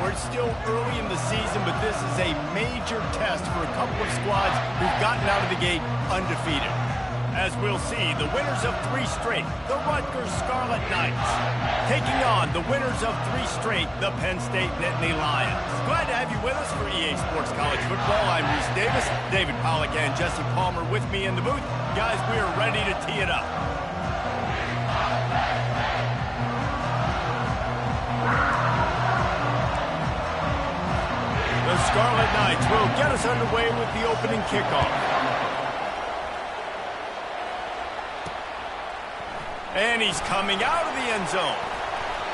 We're still early in the season, but this is a major test for a couple of squads who've gotten out of the gate undefeated. As we'll see, the winners of 3 straight, the Rutgers Scarlet Knights, taking on the winners of 3 straight, the Penn State Nittany Lions. Glad to have you with us for EA Sports College Football. I'm Reese Davis, David Pollack and Jesse Palmer with me in the booth. Guys, we are ready to tee it up. The Scarlet Knights will get us underway with the opening kickoff. And he's coming out of the end zone.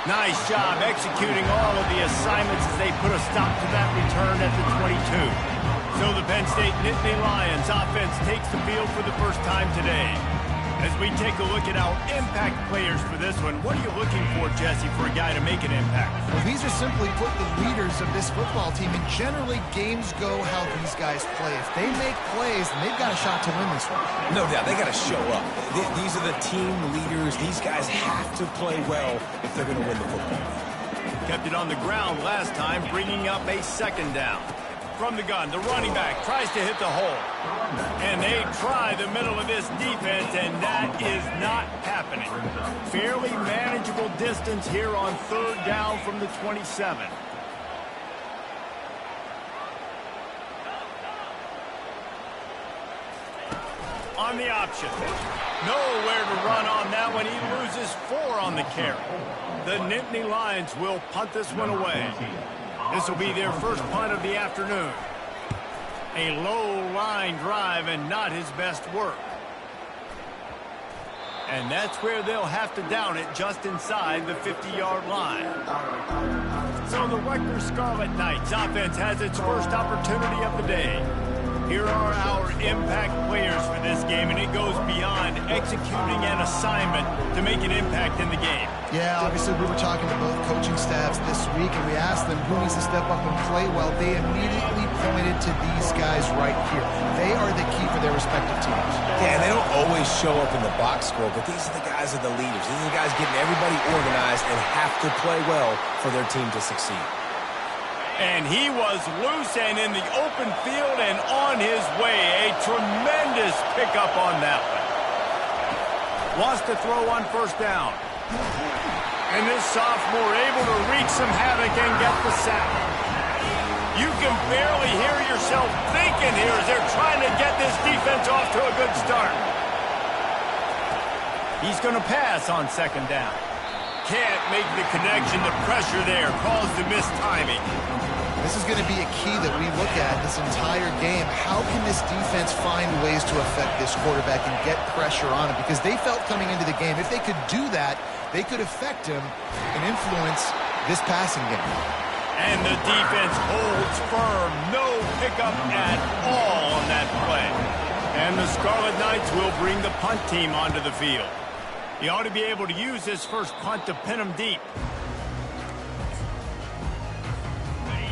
Nice job executing all of the assignments as they put a stop to that return at the 22. So the Penn State Nittany Lions offense takes the field for the first time today. As we take a look at our impact players for this one, what are you looking for, Jesse, for a guy to make an impact? Well, these are simply put the leaders of this football team, and generally games go how these guys play. If they make plays, then they've got a shot to win this one. No doubt, they got to show up. These are the team leaders. These guys have to play well if they're going to win the football game. Kept it on the ground last time, bringing up a second down. From the gun, the running back tries to hit the hole. And they try the middle of this defense, and that is not happening. Fairly manageable distance here on 3rd down from the 27. On the option. Nowhere to run on that one. He loses 4 on the carry. The Nittany Lions will punt this one away. This will be their first punt of the afternoon. A low-line drive and not his best work. And that's where they'll have to down it just inside the 50-yard line. So the Rutgers Scarlet Knights offense has its first opportunity of the day. Here are our impact players for this game, and it goes beyond executing an assignment to make an impact in the game. Yeah, obviously we were talking to both coaching staffs this week, and we asked them who needs to step up and play well. They immediately pointed to these guys right here. They are the key for their respective teams. Yeah, and they don't always show up in the box score, but these are the guys that are the leaders. These are the guys getting everybody organized and have to play well for their team to succeed. And he was loose and in the open field and on his way. A tremendous pickup on that one. Wants to throw on 1st down. And this sophomore able to wreak some havoc and get the sack. You can barely hear yourself thinking here as they're trying to get this defense off to a good start. He's going to pass on 2nd down. Can't make the connection. The pressure there caused the missed timing. This is going to be a key that we look at this entire game. How can this defense find ways to affect this quarterback and get pressure on him? Because they felt coming into the game, if they could do that, they could affect him and influence this passing game. And the defense holds firm. No pickup at all on that play. And the Scarlet Knights will bring the punt team onto the field. He ought to be able to use this first punt to pin him deep.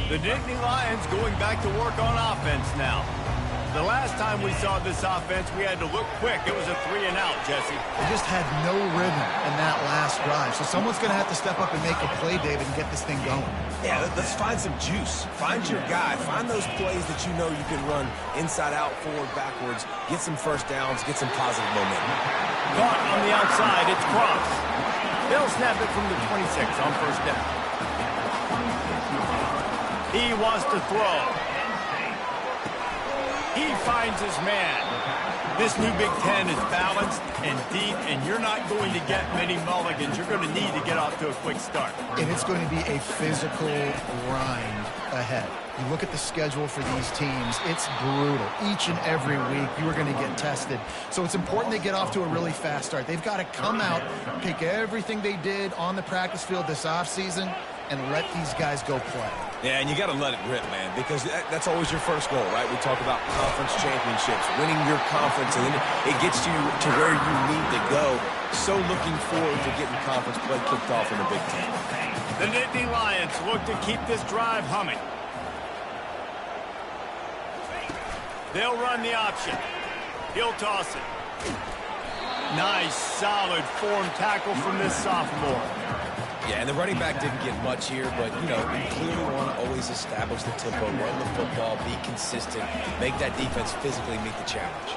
The Nittany Lions going back to work on offense now. The last time we saw this offense, we had to look quick. It was a 3-and-out, Jesse. They just had no rhythm in that last drive. So someone's going to have to step up and make a play, David, and get this thing going. Yeah, let's find some juice. Find your guy. Find those plays that you know you can run inside out, forward, backwards. Get some 1st downs. Get some positive momentum. Caught on the outside. It's Cross. They'll snap it from the 26 on 1st down. He wants to throw. He finds his man. This new Big Ten is balanced and deep, and you're not going to get many mulligans. You're going to need to get off to a quick start. And it's going to be a physical grind ahead. You look at the schedule for these teams, it's brutal. Each and every week, you are going to get tested. So it's important they get off to a really fast start. They've got to come out, take everything they did on the practice field this offseason, and let these guys go play. Yeah, and you got to let it rip, man, because that's always your first goal, right? We talk about conference championships, winning your conference, and then it gets you to where you need to go. So looking forward to getting conference play kicked off in the Big Ten. The Nittany Lions look to keep this drive humming. They'll run the option. He'll toss it. Nice, solid form tackle from this sophomore. Yeah, and the running back didn't get much here, but, you know, you clearly want to is establish the tempo, run the football, be consistent, make that defense physically meet the challenge.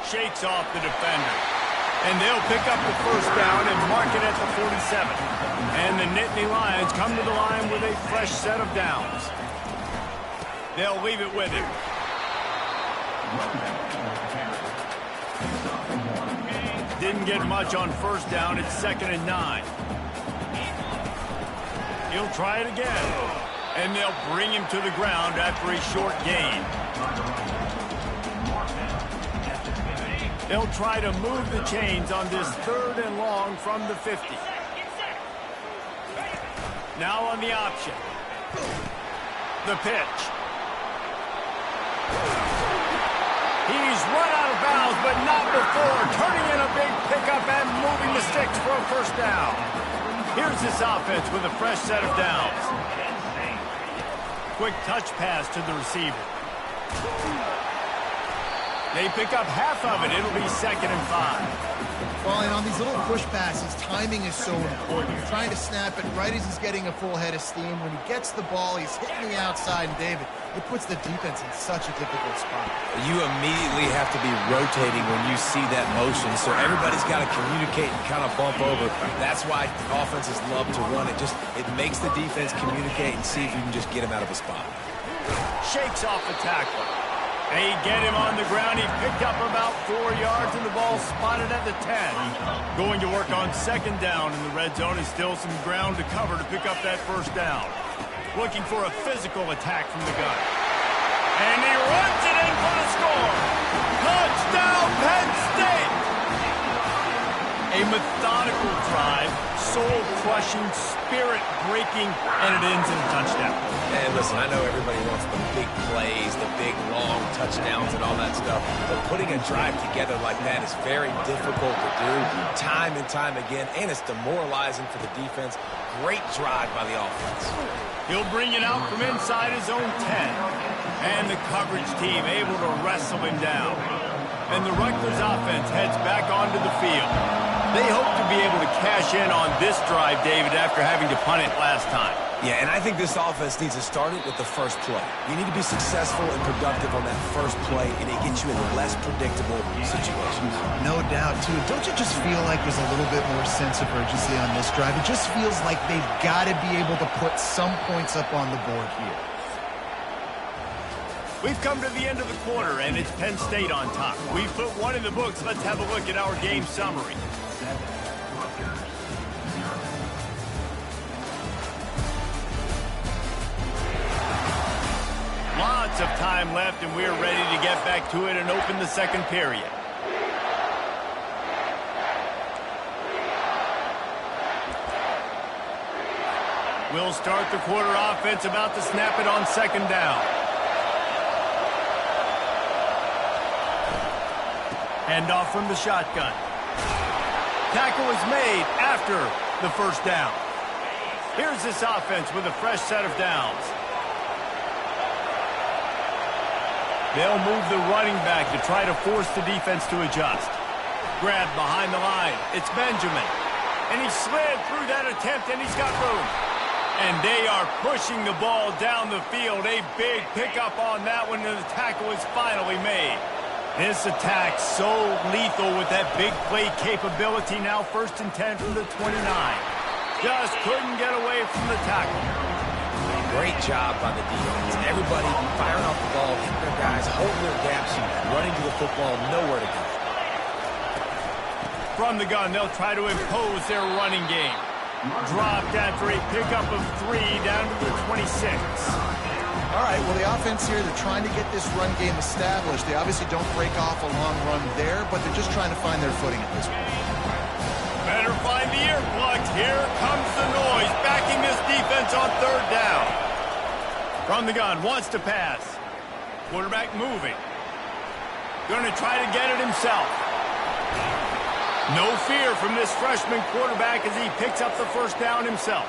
Shakes off the defender. And they'll pick up the first down and mark it at the 47. And the Nittany Lions come to the line with a fresh set of downs. They'll leave it with him. Didn't get much on first down. It's 2nd and 9. He'll try it again. And they'll bring him to the ground after a short gain. They'll try to move the chains on this 3rd and long from the 50. Now on the option. The pitch. He's run out of bounds, but not before turning in a big pickup and moving the sticks for a first down. Here's this offense with a fresh set of downs. Quick touch pass to the receiver. They pick up half of it. It'll be 2nd and 5. Well, and on these little push passes, timing is so important. You're trying to snap it right as he's getting a full head of steam. When he gets the ball, he's hitting the outside. And, David, it puts the defense in such a difficult spot. You immediately have to be rotating when you see that motion, so everybody's got to communicate and kind of bump over. That's why offenses love to run it. It makes the defense communicate and see if you can just get him out of a spot. Shakes off the tackle. They get him on the ground. He picked up about 4 yards, and the ball spotted at the 10. Going to work on 2nd down in the red zone. Is still some ground to cover to pick up that first down. Looking for a physical attack from the gun. And he runs it in for the score. Touchdown, Penn State! A methodical drive, soul-crushing, spirit-breaking, and it ends in a touchdown. And listen, I know everybody wants the big plays, the big, long touchdowns and all that stuff, but putting a drive together like that is very difficult to do time and time again, and it's demoralizing for the defense. Great drive by the offense. He'll bring it out from inside his own 10. And the coverage team able to wrestle him down. And the Rutgers offense heads back onto the field. They hope to be able to cash in on this drive, David, after having to punt it last time. Yeah, and I think this offense needs to start it with the first play. You need to be successful and productive on that first play, and it gets you in less predictable situations. No doubt, too. Don't you just feel like there's a little bit more sense of urgency on this drive? It just feels like they've got to be able to put some points up on the board here. We've come to the end of the quarter, and it's Penn State on top. We've put one in the books. Let's have a look at our game summary. Lots of time left, and we're ready to get back to it and open the second period. We'll start the quarter offense, about to snap it on 2nd down. Hand off from the shotgun. Tackle is made after the first down. Here's this offense with a fresh set of downs. They'll move the running back to try to force the defense to adjust. Grab behind the line. It's Benjamin. And he slid through that attempt, and he's got room. And they are pushing the ball down the field. A big pickup on that one, and the tackle is finally made. This attack so lethal with that big play capability. Now 1st and 10 from the 29. Just couldn't get away from the tackle. Great job by the defense. Everybody firing off the ball, hitting their guys, holding their gaps, running to the football, nowhere to go. From the gun, they'll try to impose their running game. Dropped after a pickup of 3 down to the 26. All right, well, the offense here, they're trying to get this run game established. They obviously don't break off a long run there, but they're just trying to find their footing at this point. Better find the earplugs. Here comes the noise, backing this defense on 3rd down. From the gun, wants to pass. Quarterback moving. Going to try to get it himself. No fear from this freshman quarterback as he picks up the first down himself.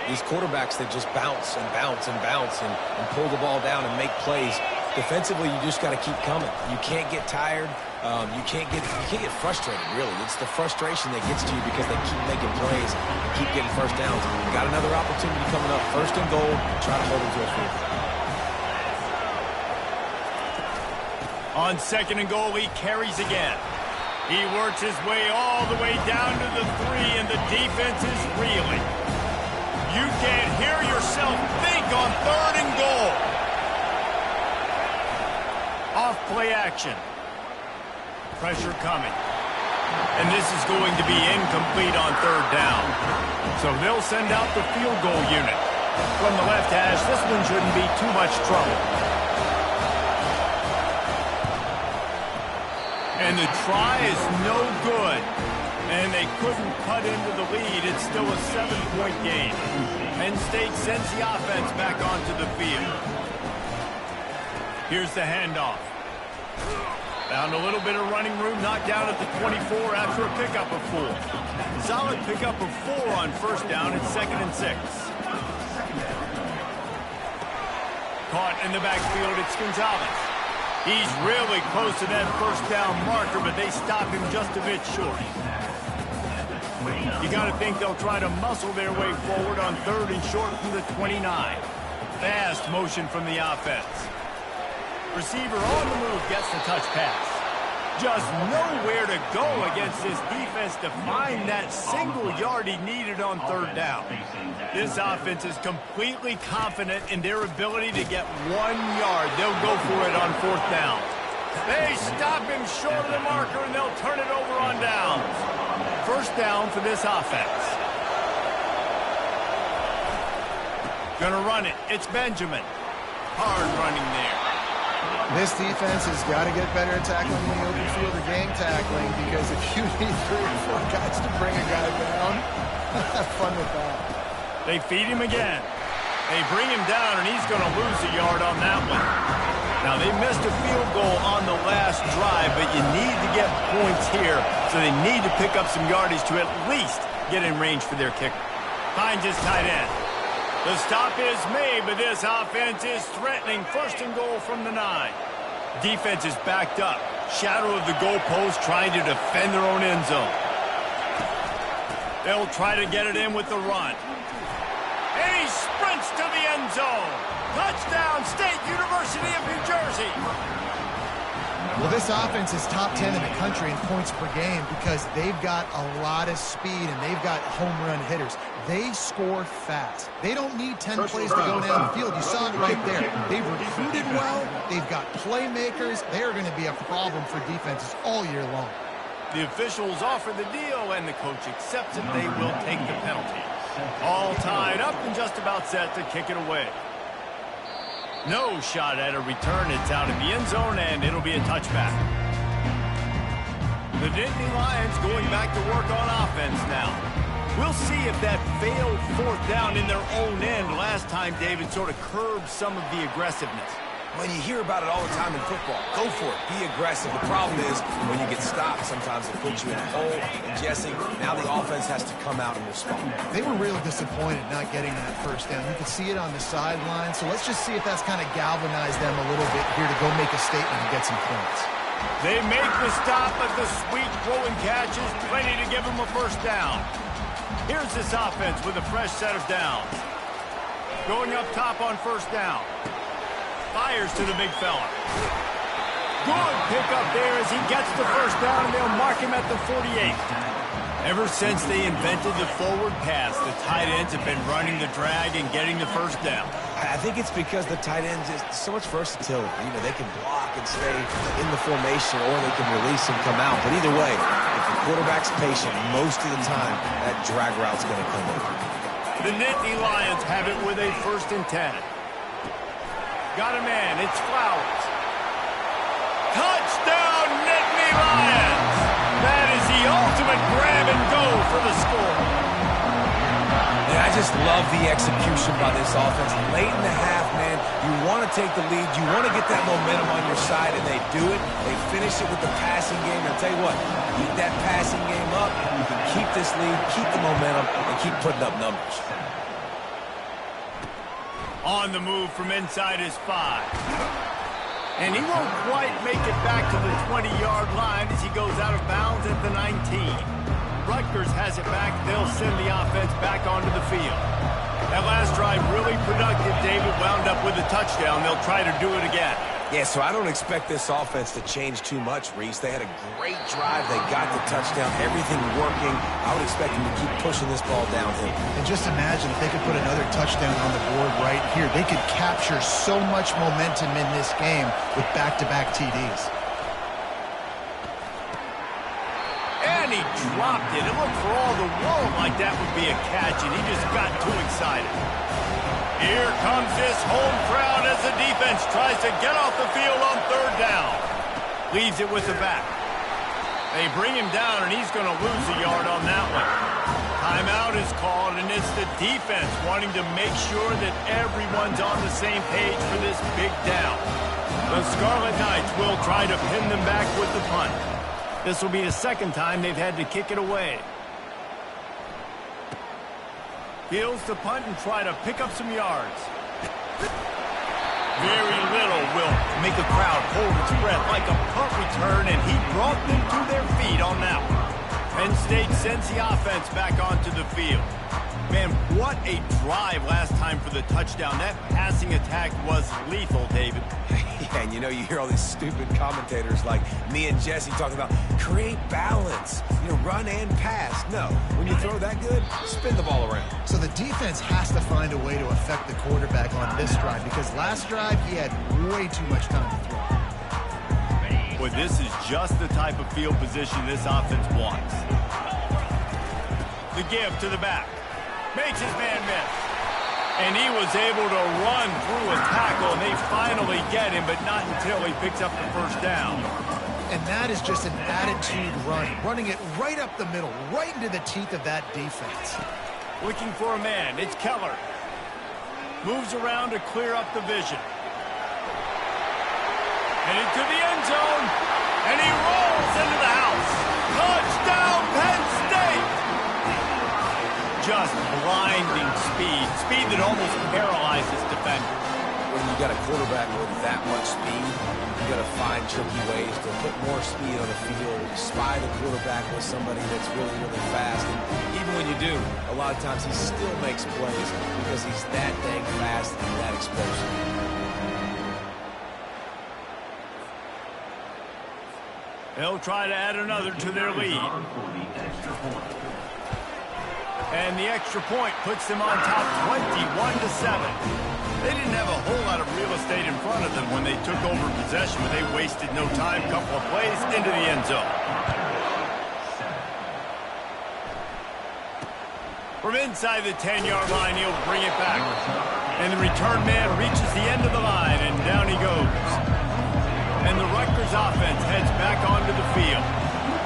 These quarterbacks that just bounce and bounce and bounce and pull the ball down and make plays, Defensively, you just got to keep coming. You can't get tired. You can't get frustrated, really. It's the frustration that gets to you because they keep making plays and keep getting first downs. You got another opportunity coming up. First and goal. Try to hold them to a field goal. On second and goal, he carries again. He works his way all the way down to the 3, and the defense is reeling. You can't hear yourself think on third and goal. Off play action. Pressure coming. And this is going to be incomplete on third down. So they'll send out the field goal unit. From the left hash, this one shouldn't be too much trouble. And the try is no good. And they couldn't cut into the lead. It's still a 7-point game. Penn State sends the offense back onto the field. Here's the handoff. Found a little bit of running room, knocked down at the 24 after a pickup of 4. Solid pickup of 4 on first down at 2nd and 6. Caught in the backfield, it's Gonzalez. He's really close to that first down marker, but they stop him just a bit short. You got to think they'll try to muscle their way forward on third and short from the 29. Fast motion from the offense. Receiver on the move gets the touch pass. Just nowhere to go against this defense to find that single yard he needed on third down. This offense is completely confident in their ability to get 1 yard. They'll go for it on fourth down. They stop him short of the marker, and they'll turn it over on downs. First down for this offense. Gonna run it. It's Benjamin. Hard running there. This defense has got to get better at tackling in the open field or gang tackling, because if you need 3 or 4 guys to bring a guy down, have fun with that. They feed him again. They bring him down, and he's going to lose a yard on that one. Now, they missed a field goal on the last drive, but you need to get points here, so they need to pick up some yardage to at least get in range for their kicker. Finds his tight end. The stop is made, but this offense is threatening. First and goal from the 9. Defense is backed up. Shadow of the goalpost, trying to defend their own end zone. They'll try to get it in with the run. And he sprints to the end zone. Touchdown, State University of New Jersey. Well, this offense is top 10 in the country in points per game because they've got a lot of speed and they've got home run hitters. They score fast. They don't need 10 plays to go down the field. You saw it right there. They've recruited well. They've got playmakers. They are going to be a problem for defenses all year long. The officials offer the deal, and the coach accepts it. They will take the penalty. All tied up and just about set to kick it away. No shot at a return. It's out in the end zone, and it'll be a touchback. The Dynasty Lions going back to work on offense now. We'll see if that failed fourth down in their own end last time, David, sort of curbed some of the aggressiveness. When you hear about it all the time in football, go for it. Be aggressive. The problem is when you get stopped, sometimes it puts you in a hole. And Jesse, now the offense has to come out and respond. They were really disappointed not getting that first down. You could see it on the sideline. So let's just see if that's kind of galvanized them a little bit here to go make a statement and get some points. They make the stop, but the sweet throw and catch is plenty to give them a first down. Here's this offense with a fresh set of downs. Going up top on first down. Fires to the big fella. Good pickup there as he gets the first down, and they'll mark him at the 48. Ever since they invented the forward pass, the tight ends have been running the drag and getting the first down. I think it's because the tight ends is so much versatility. You know, they can block and stay in the formation, or they can release and come out. But either way, if the quarterback's patient, most of the time, that drag route's going to come in. The Nittany Lions have it with a 1st and 10. Got a man. It's Flowers. Touchdown, Nittany Lions! That is the ultimate grab and go for the score. And I just love the execution by this offense. Late in the half, man, you want to take the lead. You want to get that momentum on your side, and they do it. They finish it with the passing game. And I'll tell you what, keep that passing game up. You can keep this lead, keep the momentum, and keep putting up numbers. On the move from inside his 5. And he won't quite make it back to the 20-yard line as he goes out of bounds at the 19. Rutgers has it back. They'll send the offense back onto the field. That last drive really productive. David wound up with a touchdown. They'll try to do it again. Yeah, so I don't expect this offense to change too much, Reese. They had a great drive. They got the touchdown. Everything working. I would expect them to keep pushing this ball downhill. And just imagine if they could put another touchdown on the board right here. They could capture so much momentum in this game with back-to-back TDs. And he dropped it. It looked for all the world like that would be a catch, and he just got too excited. Here comes this home crowd as the defense tries to get off the field on third down. Leaves it with the back. They bring him down, and he's going to lose a yard on that one. Timeout is called, and it's the defense wanting to make sure that everyone's on the same page for this big down. The Scarlet Knights will try to pin them back with the punt. This will be the second time they've had to kick it away. Fields the punt and try to pick up some yards. Very little will make a crowd hold its breath like a punt return, and he brought them to their feet on that one. Penn State sends the offense back onto the field. Man, what a drive last time for the touchdown. That passing attack was lethal, David. Yeah, and you know, you hear all these stupid commentators like me and Jesse talking about create balance, you know, run and pass. No, when you throw that good, spin the ball around. So the defense has to find a way to affect the quarterback on this drive, because last drive he had way too much time to throw. Boy, this is just the type of field position this offense wants. The give to the back. Makes his man miss. And he was able to run through a tackle, and they finally get him, but not until he picks up the first down. And that is just an attitude run, running it right up the middle, right into the teeth of that defense. Looking for a man. It's Keller. Moves around to clear up the vision. Headed to the end zone, and he rolls into the house. Touchdown, Penn State! Just blinding speed. Speed that almost paralyzes defenders. When you got a quarterback with that much speed, you got to find tricky ways to put more speed on the field, spy the quarterback with somebody that's really, really fast. And even when you do, a lot of times he still makes plays because he's that dang fast and that explosive. They'll try to add another to their lead. And the extra point puts them on top 21-7. They didn't have a whole lot of real estate in front of them when they took over possession, but they wasted no time. Couple of plays into the end zone. From inside the 10-yard line, he'll bring it back. And the return man reaches the end of the line, and down he goes. And the Rutgers offense heads back onto the field.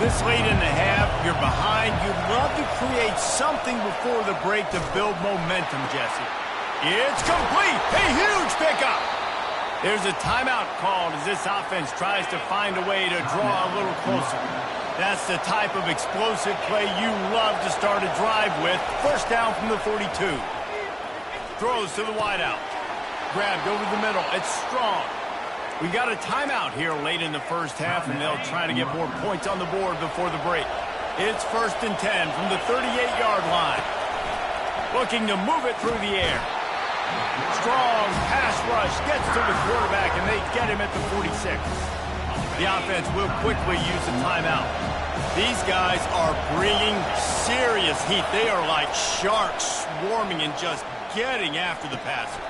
This late in the half, you're behind. You'd love to create something before the break to build momentum, Jesse. It's complete. A huge pickup. There's a timeout called as this offense tries to find a way to draw a little closer. That's the type of explosive play you love to start a drive with. First down from the 42. Throws to the wideout. Grabbed over the middle. It's strong. We got a timeout here late in the first half, and they'll try to get more points on the board before the break. It's 1st and 10 from the 38-yard line. Looking to move it through the air. Strong pass rush gets to the quarterback, and they get him at the 46. The offense will quickly use a timeout. These guys are bringing serious heat. They are like sharks swarming and just getting after the passer.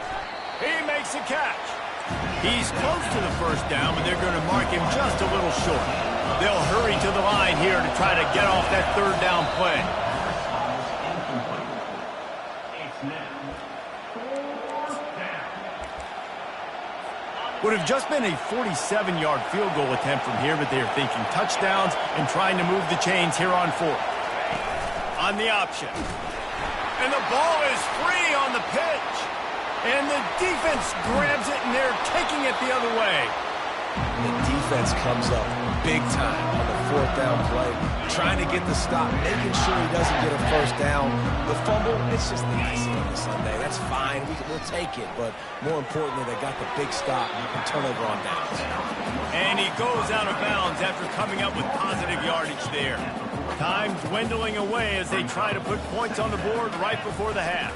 He makes a catch. He's close to the first down, but they're going to mark him just a little short. They'll hurry to the line here to try to get off that third down play. Would have just been a 47-yard field goal attempt from here, but they're thinking touchdowns and trying to move the chains here on fourth. On the option. And the ball is free on the pitch. And the defense grabs it, and they're taking it the other way. The defense comes up big time on the fourth down play, trying to get the stop, making sure he doesn't get a first down. The fumble, it's just the icing on the Sunday. That's fine. We'll take it. But more importantly, they got the big stop and turnover on downs. And he goes out of bounds after coming up with positive yardage there. Time dwindling away as they try to put points on the board right before the half.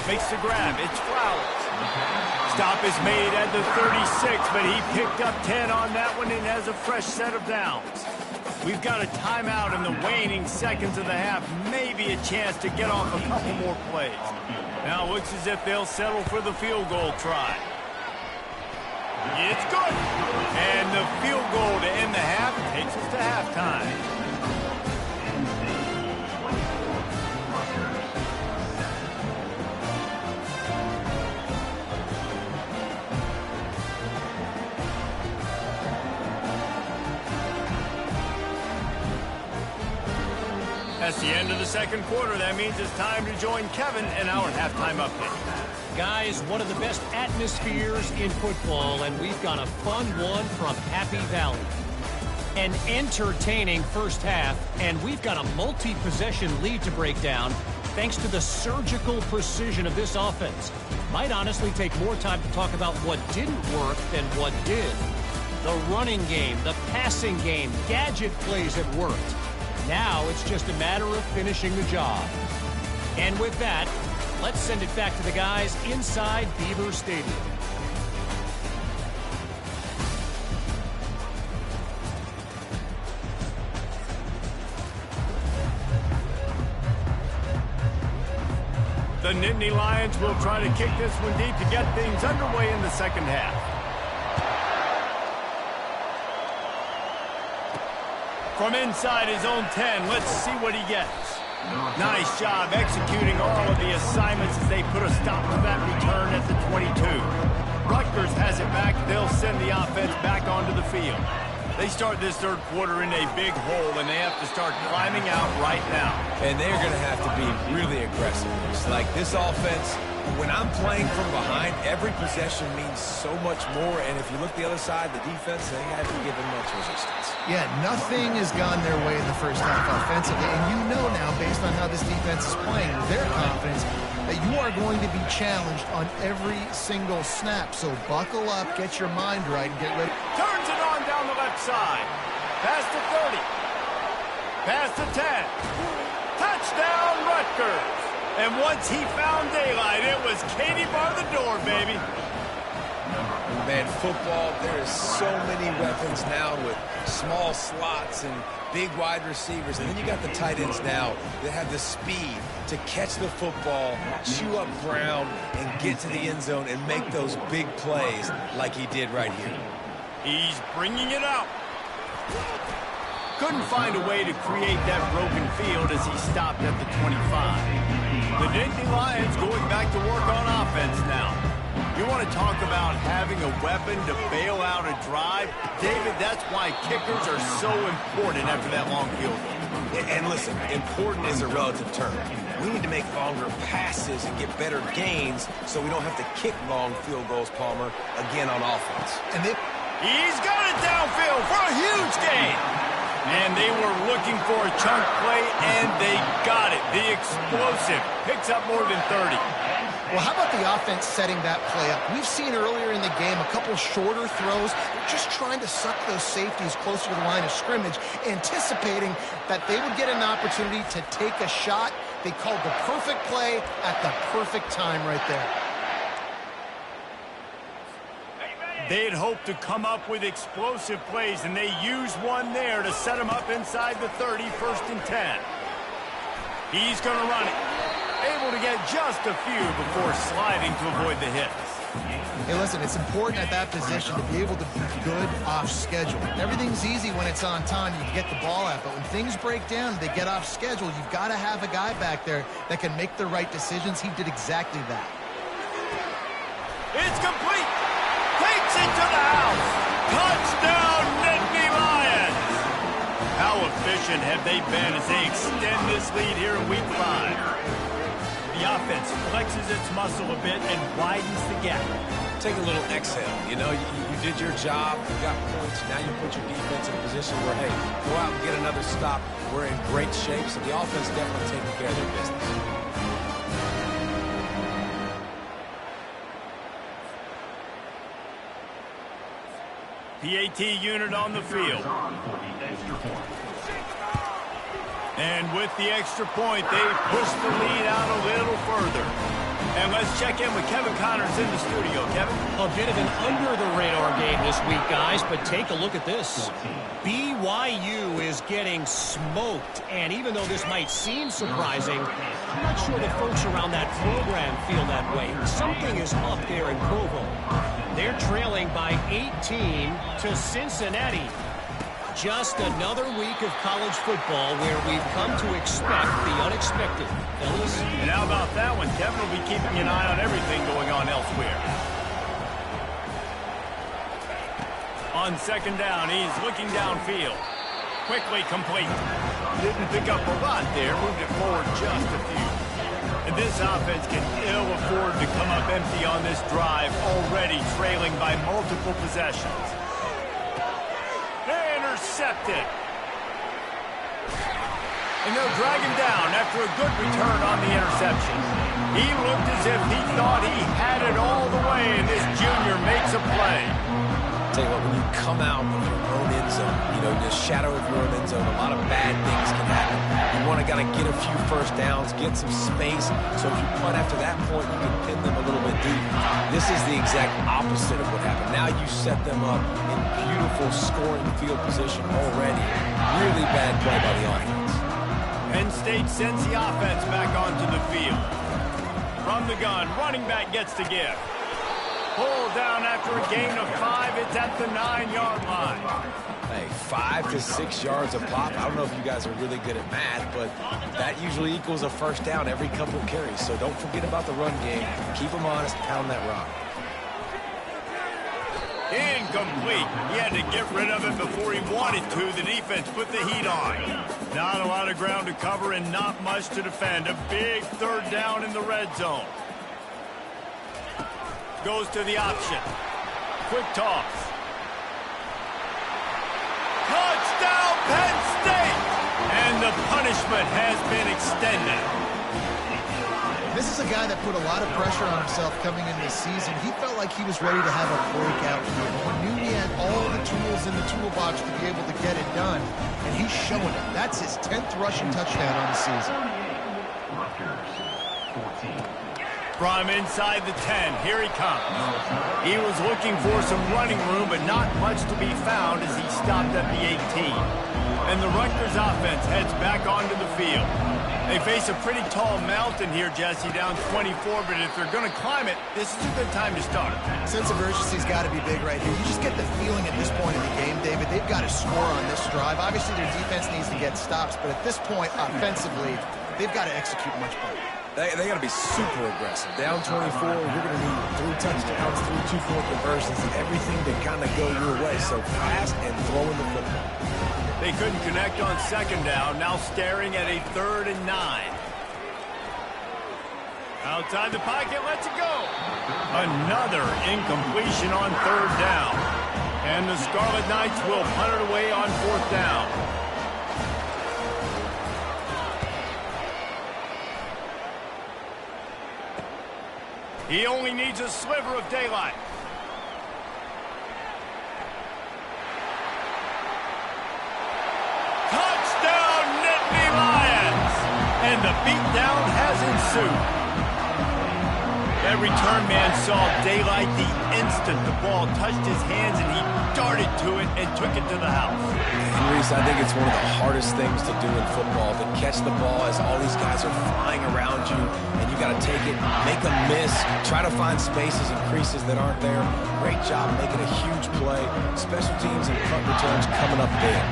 Makes the grab. It's Flowers. Stop is made at the 36, but he picked up 10 on that one and has a fresh set of downs. We've got a timeout in the waning seconds of the half. Maybe a chance to get off a couple more plays. Now it looks as if they'll settle for the field goal try. It's good. And the field goal to end the half takes us to halftime. That's the end of the second quarter. That means it's time to join Kevin in our halftime update. Guys, one of the best atmospheres in football, and we've got a fun one from Happy Valley. An entertaining first half, and we've got a multi-possession lead to break down thanks to the surgical precision of this offense. Might honestly take more time to talk about what didn't work than what did. The running game, the passing game, gadget plays have worked. Now it's just a matter of finishing the job. And with that, let's send it back to the guys inside Beaver Stadium. The Nittany Lions will try to kick this one deep to get things underway in the second half. From inside his own 10, let's see what he gets. Nice job executing all of the assignments as they put a stop to that return at the 22. Rutgers has it back. They'll send the offense back onto the field. They start this third quarter in a big hole, and they have to start climbing out right now. And they're going to have to be really aggressive. It's like this offense, when I'm playing from behind, every possession means so much more. And if you look the other side, the defense, they haven't given much resistance. Yeah, nothing has gone their way in the first half offensively. And you know now, based on how this defense is playing, their confidence, that you are going to be challenged on every single snap. So buckle up, get your mind right, and get ready. Turns it on down the left side. Past the 30. Past the 10. Touchdown, Rutgers. And once he found daylight, it was Katie bar the door, baby. Man, football, there is so many weapons now with small slots and big wide receivers. And then you got the tight ends now that have the speed to catch the football, chew up ground, and get to the end zone and make those big plays like he did right here. He's bringing it out. Couldn't find a way to create that broken field as he stopped at the 25. The Nittany Lions going back to work on offense now. You want to talk about having a weapon to bail out a drive? David, that's why kickers are so important after that long field goal. And listen, important is a relative term. We need to make longer passes and get better gains so we don't have to kick long field goals, Palmer, again on offense. And he's got it downfield for a huge gain. And they were looking for a chunk play, and they got it. The explosive picks up more than 30. Well, how about the offense setting that play up? We've seen earlier in the game a couple shorter throws. They're just trying to suck those safeties closer to the line of scrimmage, anticipating that they would get an opportunity to take a shot. They called the perfect play at the perfect time right there. They'd hoped to come up with explosive plays, and they used one there to set them up inside the 30, 1st and 10. He's going to run it. Able to get just a few before sliding to avoid the hits. Hey, listen, it's important at that position to be able to be good off schedule. Everything's easy when it's on time. You can get the ball out, but when things break down, they get off schedule. You've got to have a guy back there that can make the right decisions. He did exactly that. It's complete. Takes it to the house. Touchdown, Nittany Lions. How efficient have they been as they extend this lead here in Week 5? The offense flexes its muscle a bit and widens the gap. Take a little exhale. You know, you did your job. You got points. Now you put your defense in a position where, hey, go out and get another stop. We're in great shape, so the offense definitely taking care of their business. PAT unit on the field. And with the extra point, they push the lead out a little further. And let's check in with Kevin Connors in the studio. Kevin? A bit of an under-the-radar game this week, guys, but take a look at this. BYU is getting smoked, and even though this might seem surprising, I'm not sure the folks around that program feel that way. Something is up there in Provo. They're trailing by 18 to Cincinnati. Just another week of college football where we've come to expect the unexpected. Fellas? And how about that one? Kevin will be keeping an eye on everything going on elsewhere. On second down, he's looking downfield. Quickly complete. Didn't pick up a lot there. Moved it forward just a few. And this offense can ill afford to come up empty on this drive, already trailing by multiple possessions. Intercepted. And they'll drag him down after a good return on the interception. He looked as if he thought he had it all the way, and this junior makes a play. Tell you what, when you come out of your own end zone, you know, the shadow of your own end zone, a lot of bad things can happen. You want to kind of get a few first downs, get some space, so if you punt after that point, you can pin them a little bit deep. This is the exact opposite of what happened. Now you set them up in beautiful scoring field position already. Really bad play by the offense. Penn State sends the offense back onto the field. From the gun, running back gets to give. Pull down after a gain of 5. It's at the 9-yard line. Hey, 5 to 6 yards a pop. I don't know if you guys are really good at math, but that usually equals a first down every couple of carries. So don't forget about the run game. Keep them honest. Pound that rock. Incomplete. He had to get rid of it before he wanted to. The defense put the heat on. Not a lot of ground to cover and not much to defend. A big third down in the red zone. Goes to the option. Quick toss. Touchdown, Penn State! And the punishment has been extended. This is a guy that put a lot of pressure on himself coming into this season. He felt like he was ready to have a breakout year. He knew he had all the tools in the toolbox to be able to get it done, and he's showing it. That's his 10th rushing touchdown on the season. From inside the 10, here he comes. He was looking for some running room, but not much to be found as he stopped at the 18. And the Rutgers offense heads back onto the field. They face a pretty tall mountain here, Jesse, down 24, but if they're going to climb it, this is a good time to start. Sense of urgency's got to be big right here. You just get the feeling at this point in the game, David, they've got to score on this drive. Obviously, their defense needs to get stops, but at this point, offensively, they've got to execute much better. They got to be super aggressive. Down 24, you're going to need 3 touchdowns, 3 two-point conversions, and everything to kind of go your way. So pass and throw in the football. They couldn't connect on second down, now staring at a 3rd and 9. Outside the pocket, lets it go. Another incompletion on 3rd down. And the Scarlet Knights will punt it away on 4th down. He only needs a sliver of daylight. Touchdown, Nittany Lions! And the beatdown has ensued. That return man saw daylight the instant the ball touched his hands, and he darted to it and took it to the house. And Reese, I think it's one of the hardest things to do in football, to catch the ball as all these guys are flying around you, and you got to take it, make a miss, try to find spaces and creases that aren't there. Great job making a huge play. Special teams and punt returns coming up big.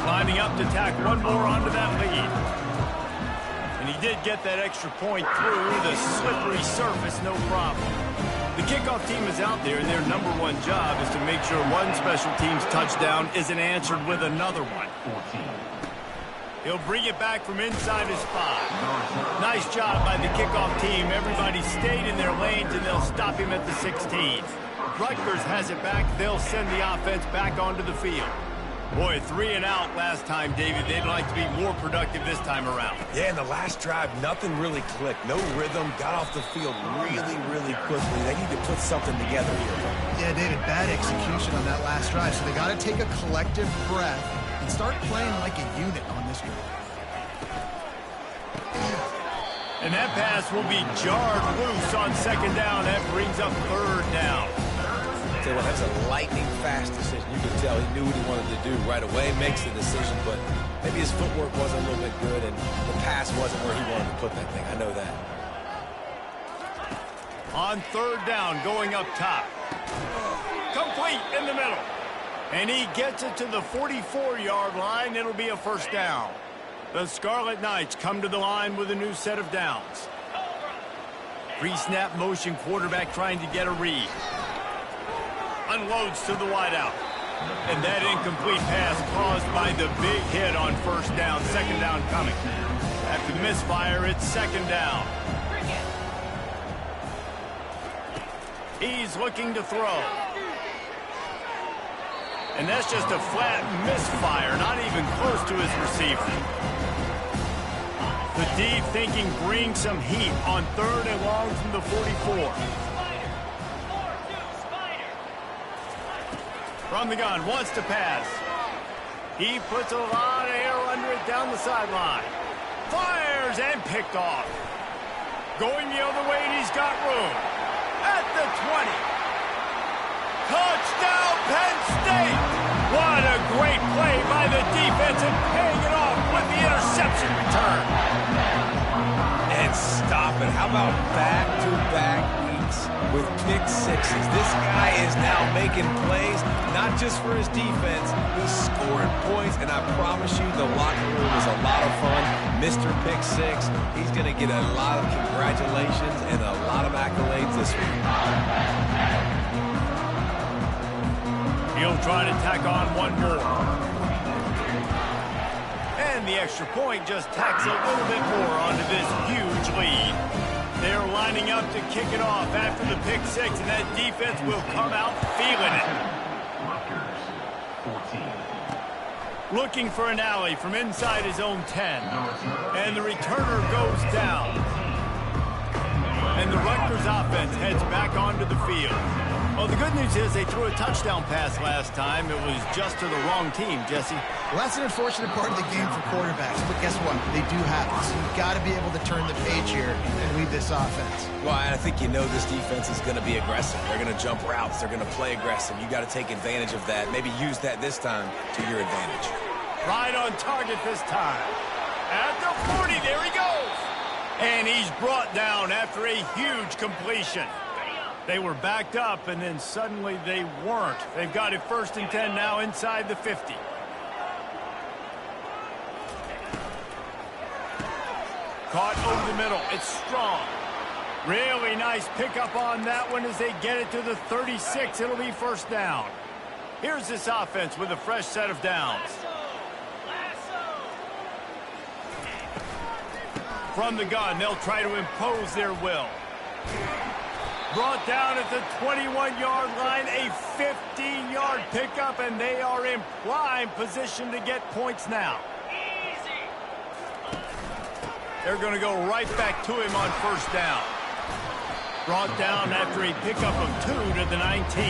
Lining up to tack one more onto that lead. And he did get that extra point through the slippery surface, no problem. The kickoff team is out there, and their #1 job is to make sure one special team's touchdown isn't answered with another one. He'll bring it back from inside his 5. Nice job by the kickoff team. Everybody stayed in their lanes, and they'll stop him at the 16. Rutgers has it back. They'll send the offense back onto the field. Boy, 3 and out last time, David. They'd like to be more productive this time around. Yeah, in the last drive, nothing really clicked. No rhythm. Got off the field really, really quickly. They need to put something together here. Yeah, David, bad execution on that last drive. So they got to take a collective breath and start playing like a unit on this one. And that pass will be jarred loose on 2nd down. That brings up 3rd down. Well, that's a lightning-fast decision. You can tell he knew what he wanted to do right away, makes the decision, but maybe his footwork wasn't a little bit good, and the pass wasn't where he wanted to put that thing. I know that. On 3rd down, going up top. Complete in the middle. And he gets it to the 44-yard line. It'll be a 1st down. The Scarlet Knights come to the line with a new set of downs. Pre-snap motion, quarterback trying to get a read. Unloads to the wideout. And that incomplete pass caused by the big hit on 1st down. 2nd down coming. After the misfire, it's 2nd down. He's looking to throw. And that's just a flat misfire, not even close to his receiver. The deep thinking brings some heat on 3rd and long from the 44. From the gun, wants to pass. He puts a lot of air under it down the sideline. Fires and picked off. Going the other way, and he's got room. At the 20. Touchdown, Penn State! What a great play by the defense and paying it off with the interception return. And stop it. How about back-to-back weeks with pick sixes? This guy is now making plays, not just for his defense. He's scoring points, and I promise you the locker room is a lot of fun. Mr. Pick Six, he's going to get a lot of congratulations and a lot of accolades this week. He'll try to tack on one more. And the extra point just tacks a little bit more onto this huge lead. They're lining up to kick it off after the pick six, and that defense will come out feeling it. Looking for an alley from inside his own 10. And the returner goes down. And the Rutgers offense heads back onto the field. Well, the good news is they threw a touchdown pass last time. It was just to the wrong team, Jesse. Well, that's an unfortunate part of the game for quarterbacks. But guess what? They do have it. So you've got to be able to turn the page here and lead this offense. Well, I think you know this defense is going to be aggressive. They're going to jump routes. They're going to play aggressive. You got to take advantage of that. Maybe use that this time to your advantage. Right on target this time. At the 40, there he goes. And he's brought down after a huge completion. They were backed up, and then suddenly they weren't. They've got it 1st and 10 now inside the 50. Caught over the middle. It's strong. Really nice pickup on that one as they get it to the 36. It'll be 1st down. Here's this offense with a fresh set of downs. From the gun, they'll try to impose their will. Brought down at the 21-yard line, a 15-yard pickup, and they are in prime position to get points now. They're going to go right back to him on 1st down. Brought down after a pickup of 2 to the 19.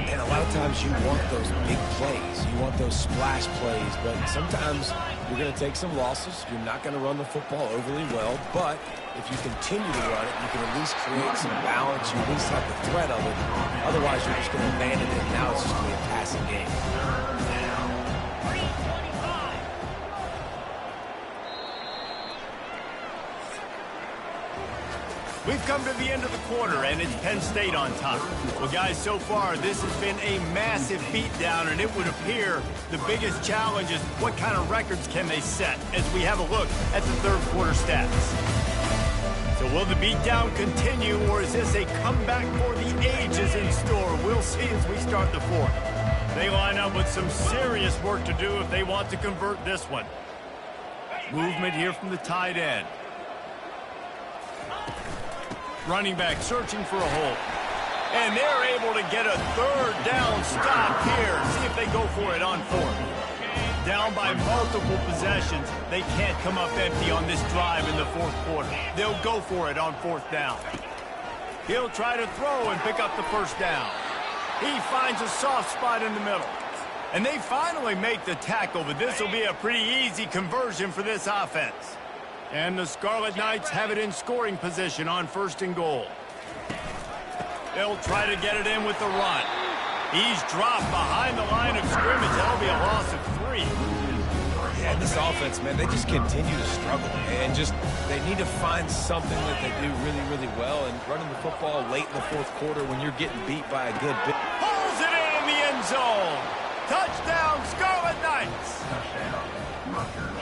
And a lot of times you want those big plays. You want those splash plays, but sometimes you're going to take some losses. You're not going to run the football overly well, but if you continue to run it, you can at least create some balance. You at least have the threat of it. Otherwise, you're just going to abandon it, and now it's just going to be a passing game. We've come to the end of the quarter, and it's Penn State on top. Well, guys, so far, this has been a massive beatdown, and it would appear the biggest challenge is what kind of records can they set as we have a look at the 3rd quarter stats. So will the beatdown continue, or is this a comeback for the ages in store? We'll see as we start the 4th. They line up with some serious work to do if they want to convert this one. Movement here from the tight end. Running back searching for a hole. And they're able to get a third down stop here. See if they go for it on fourth. Down by multiple possessions. They can't come up empty on this drive in the fourth quarter. They'll go for it on fourth down. He'll try to throw and pick up the first down. He finds a soft spot in the middle. And they finally make the tackle, but this will be a pretty easy conversion for this offense. And the Scarlet Knights have it in scoring position on first and goal. They'll try to get it in with the run. He's dropped behind the line of scrimmage. That'll be a loss of 3. Yeah, this offense, man, they just continue to struggle. And they need to find something that they do really, really well. And running the football late in the fourth quarter when you're getting beat by a good bit. Pulls it in the end zone. Touchdown, Scarlet Knights.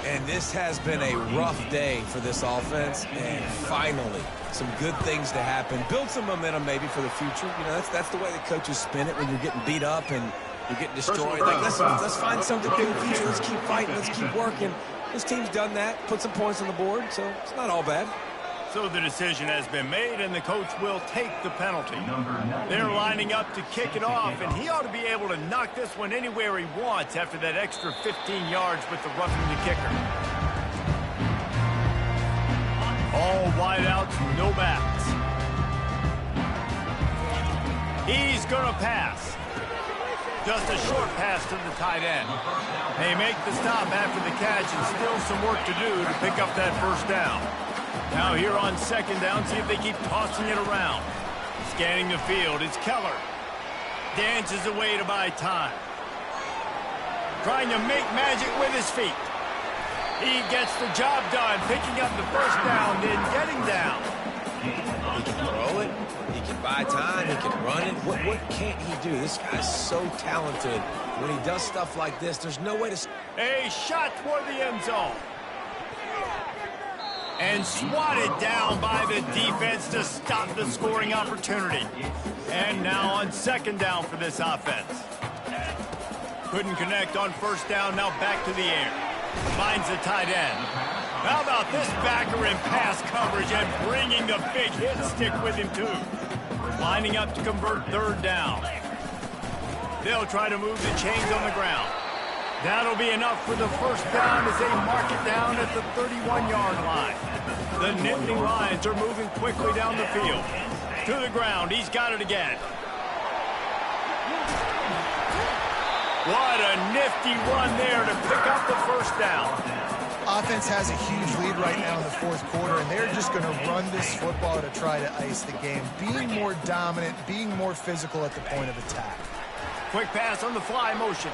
And this has been a rough day for this offense, and finally, some good things to happen. Build some momentum maybe for the future. You know, that's the way the coaches spin it when you're getting beat up and you're getting destroyed. Like, let's find something good in the future. Let's keep fighting. Let's keep working. This team's done that, put some points on the board, so it's not all bad. So the decision has been made, and the coach will take the penalty. They're lining up to kick it off, and he ought to be able to knock this one anywhere he wants after that extra 15 yards with the roughing the kicker. All wideouts, no backs. He's going to pass. Just a short pass to the tight end. They make the stop after the catch, and still some work to do to pick up that first down. Now here on second down, see if they keep tossing it around. Scanning the field, it's Keller. Dances away to buy time. Trying to make magic with his feet. He gets the job done, picking up the first down, then getting down. He can throw it. He can buy time. He can run it. What can't he do? This guy's so talented. When he does stuff like this, there's no way to... A shot toward the end zone. And swatted down by the defense to stop the scoring opportunity. And now on second down for this offense. Couldn't connect on first down, now back to the air. Finds the tight end. How about this backer in pass coverage and bringing the big hit stick with him too. Lining up to convert third down. They'll try to move the chains on the ground. That'll be enough for the first down as they mark it down at the 31-yard line. The Nittany Lions are moving quickly down the field. To the ground, he's got it again. What a nifty run there to pick up the first down. Offense has a huge lead right now in the fourth quarter, and they're just going to run this football to try to ice the game. Being more dominant, being more physical at the point of attack. Quick pass on the fly motion.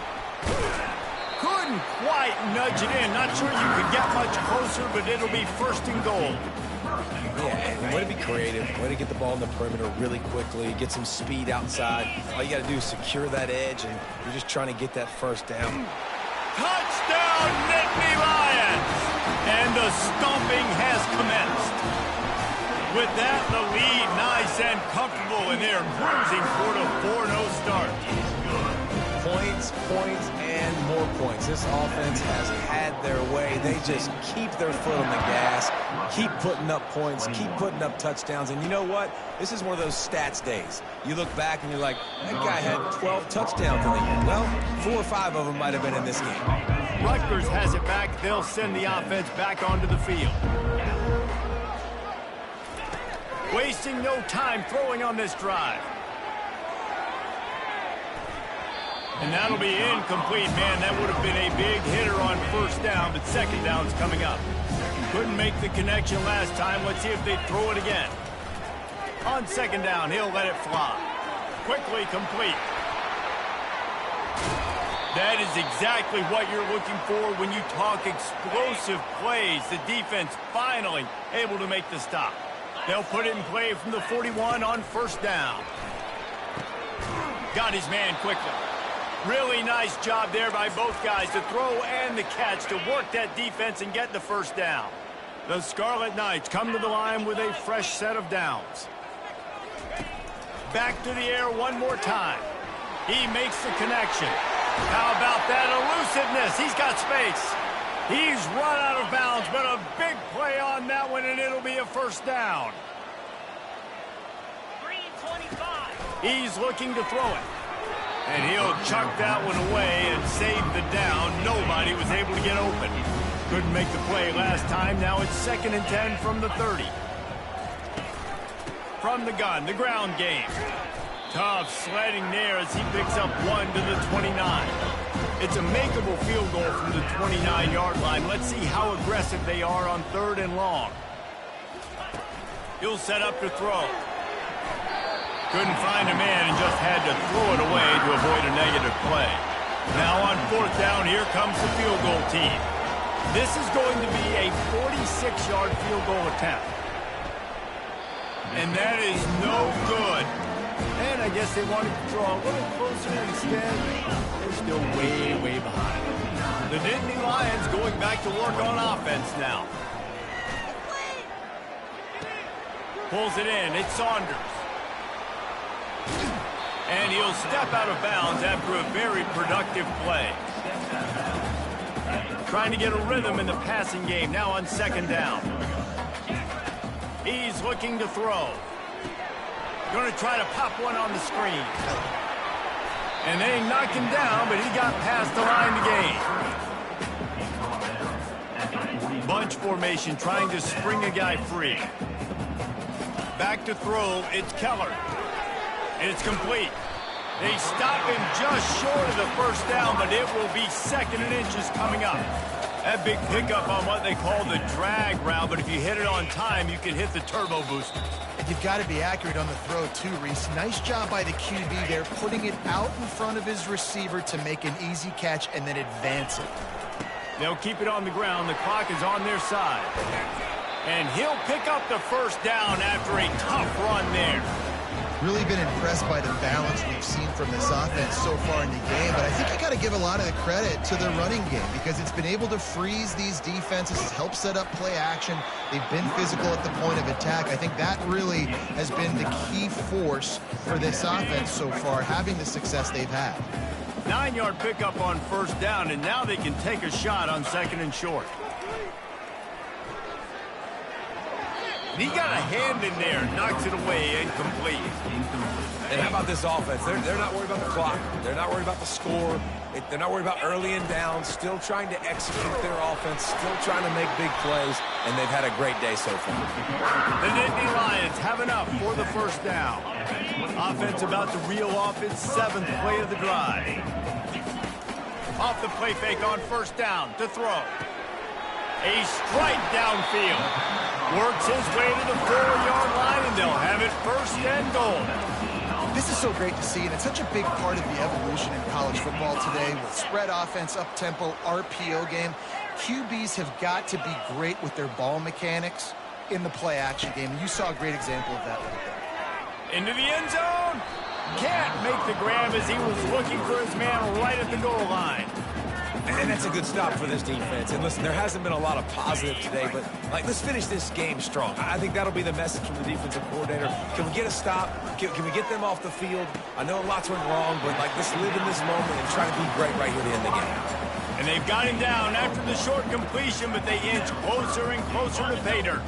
Couldn't quite nudge it in. Not sure you could get much closer, but it'll be first and goal. Yeah, and way to be creative, way to get the ball in the perimeter really quickly, get some speed outside. All you got to do is secure that edge, and you're just trying to get that first down. Touchdown, Nittany Lions! And the stomping has commenced. With that, the lead nice and comfortable, and they're cruising toward a 4-0 start. Points, and more points. This offense has had their way. They just keep their foot on the gas, keep putting up points, keep putting up touchdowns. And you know what? This is one of those stats days. You look back and you're like, that guy had 12 touchdowns in the year. Well, 4 or 5 of them might have been in this game. Rutgers has it back. They'll send the offense back onto the field. Wasting no time throwing on this drive. And that'll be incomplete. Man, that would have been a big hitter on first down, but second down's coming up. Couldn't make the connection last time. Let's see if they throw it again. On second down, he'll let it fly. Quickly complete. That is exactly what you're looking for when you talk explosive plays. The defense finally able to make the stop. They'll put it in play from the 41 on first down. Got his man quickly. Really nice job there by both guys to throw and the catch to work that defense and get the first down. The Scarlet Knights come to the line with a fresh set of downs. Back to the air one more time. He makes the connection. How about that elusiveness? He's got space. He's run out of bounds, but a big play on that one, and it'll be a first down. 3:25. He's looking to throw it. And he'll chuck that one away and save the down. Nobody was able to get open. Couldn't make the play last time. Now it's 2nd and 10 from the 30. From the gun, the ground game. Tough sledding there as he picks up 1 to the 29. It's a makeable field goal from the 29-yard line. Let's see how aggressive they are on 3rd and long. He'll set up to throw. Couldn't find a man and just had to throw it away to avoid a negative play. Now on 4th down, here comes the field goal team. This is going to be a 46-yard field goal attempt. And that is no good. And I guess they wanted to draw a little closer instead. They're still way, way behind. The Nittany Lions going back to work on offense now. Pulls it in. It's Saunders. And he'll step out of bounds after a very productive play. Trying to get a rhythm in the passing game now on 2nd down. He's looking to throw. Going to try to pop one on the screen. And they knocked him down, but he got past the line to gain. Bunch formation trying to spring a guy free. Back to throw, it's Keller. And it's complete. They stop him just short of the first down, but it will be 2nd and inches coming up. That big pickup on what they call the drag route, but if you hit it on time, you can hit the turbo booster. You've got to be accurate on the throw, too, Reese. Nice job by the QB there, putting it out in front of his receiver to make an easy catch and then advance it. They'll keep it on the ground. The clock is on their side. And he'll pick up the first down after a tough run there. Really been impressed by the balance we've seen from this offense so far in the game, but I think you got to give a lot of the credit to the running game because it's been able to freeze these defenses, help set up play action. They've been physical at the point of attack. I think that really has been the key force for this offense so far, having the success they've had. 9-yard pickup on 1st down, and now they can take a shot on 2nd and short. He got a hand in there, knocks it away, incomplete. And how about this offense? They're not worried about the clock. They're not worried about the score. They're not worried about early and down. Still trying to execute their offense. Still trying to make big plays. And they've had a great day so far. The Nittany Lions have enough for the first down. Offense about to reel off its 7th play of the drive. Off the play fake on 1st down to throw. A strike downfield. Works his way to the 4-yard line, and they'll have it 1st and goal. This is so great to see, and it's such a big part of the evolution in college football today with spread offense, up-tempo, RPO game. QBs have got to be great with their ball mechanics in the play-action game, and you saw a great example of that right there. Into the end zone. Can't make the grab as he was looking for his man right at the goal line. And that's a good stop for this defense. And listen, there hasn't been a lot of positive today, but let's finish this game strong. I think that'll be the message from the defensive coordinator. Can we get a stop? Can we get them off the field? I know lots went wrong, but let's live in this moment and try to be great right here to end the game. And they've got him down after the short completion, but they inch closer and closer to pay dirt.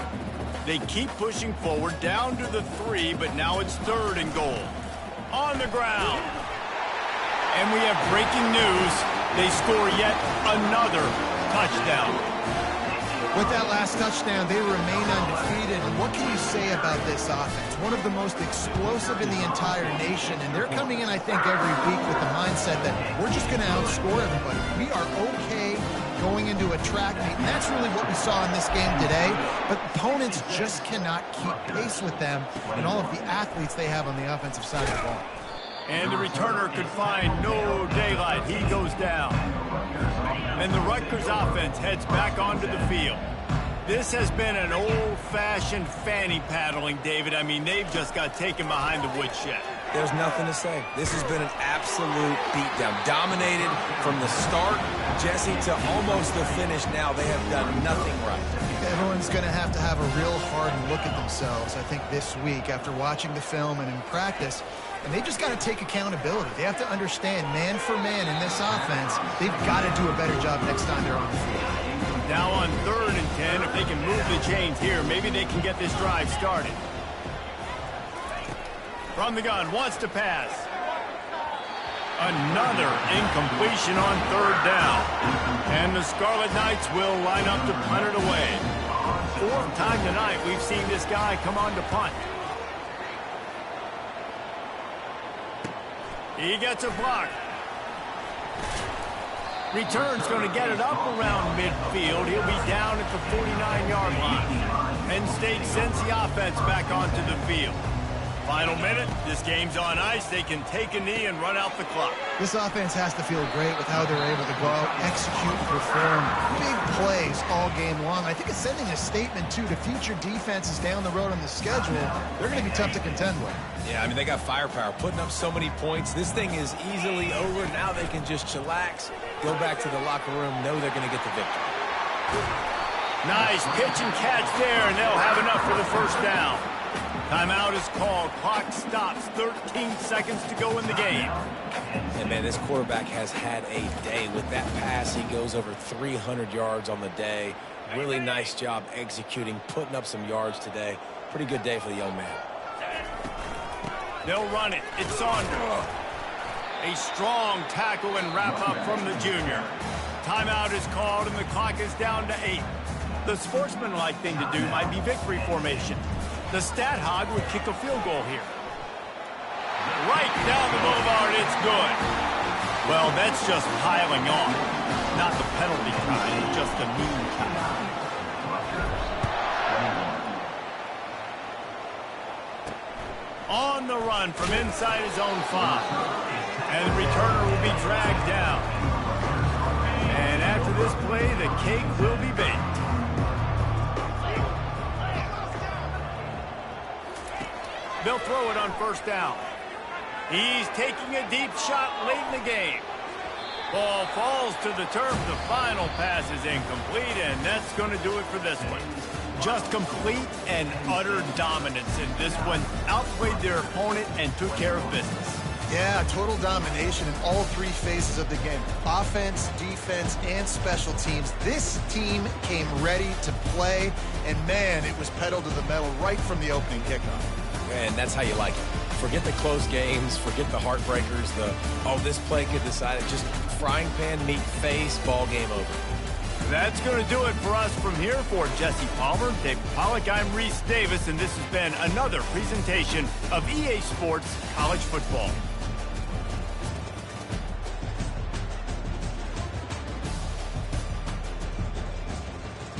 They keep pushing forward down to the 3, but now it's 3rd and goal. On the ground. And we have breaking news. They score yet another touchdown. With that last touchdown, they remain undefeated. And what can you say about this offense? One of the most explosive in the entire nation. And they're coming in, I think, every week with the mindset that we're just going to outscore everybody. We are okay going into a track meet. And that's really what we saw in this game today. But opponents just cannot keep pace with them and all of the athletes they have on the offensive side of the ball. And the returner could find no daylight. He goes down. And the Rutgers offense heads back onto the field. This has been an old-fashioned fanny paddling, David. I mean, they've just got taken behind the woodshed. There's nothing to say. This has been an absolute beatdown. Dominated from the start, Jesse, to almost the finish now. They have done nothing right. Everyone's going to have a real hard look at themselves, I think, this week after watching the film and in practice. And they just got to take accountability. They have to understand, man for man in this offense, they've got to do a better job next time they're on the field. Now on 3rd and 10, if they can move the chains here, maybe they can get this drive started. From the gun, wants to pass. Another incompletion on 3rd down. And the Scarlet Knights will line up to punt it away. 4th time tonight we've seen this guy come on to punt. He gets a block. Return's going to get it up around midfield. He'll be down at the 49-yard line. Penn State sends the offense back onto the field. Final minute, this game's on ice. They can take a knee and run out the clock. This offense has to feel great with how they're able to go out, execute, perform big plays all game long. I think it's sending a statement, too, to future defenses down the road on the schedule. They're going to be tough to contend with. Yeah, I mean, they got firepower, putting up so many points. This thing is easily over. Now they can just chillax, go back to the locker room, know they're going to get the victory. Nice pitch and catch there, and they'll have enough for the first down. Timeout is called. Clock stops. 13 seconds to go in the game. And, man, this quarterback has had a day. With that pass, he goes over 300 yards on the day. Really nice job executing, putting up some yards today. Pretty good day for the young man. They'll run it. It's Saunders. A strong tackle and wrap-up from the junior. Timeout is called, and the clock is down to 8. The sportsmanlike thing to do might be victory formation. The stat hog would kick a field goal here. Right down the boulevard, it's good. Well, that's just piling on. Not the penalty kind, just the mean kind. On the run from inside his own 5. And the returner will be dragged down. And after this play, the cake will be baked. They'll throw it on 1st down. He's taking a deep shot late in the game. Ball falls to the turf. The final pass is incomplete, and that's going to do it for this one. Just complete and utter dominance in this one. Outplayed their opponent and took care of business. Yeah, total domination in all 3 phases of the game. Offense, defense, and special teams. This team came ready to play, and, man, it was pedal to the metal right from the opening kickoff. And that's how you like it. Forget the close games, forget the heartbreakers, this play could decide it. Just frying pan, meat face, ball game over. That's going to do it for us from here. For Jesse Palmer, Dave Pollack, I'm Reese Davis, and this has been another presentation of EA Sports College Football.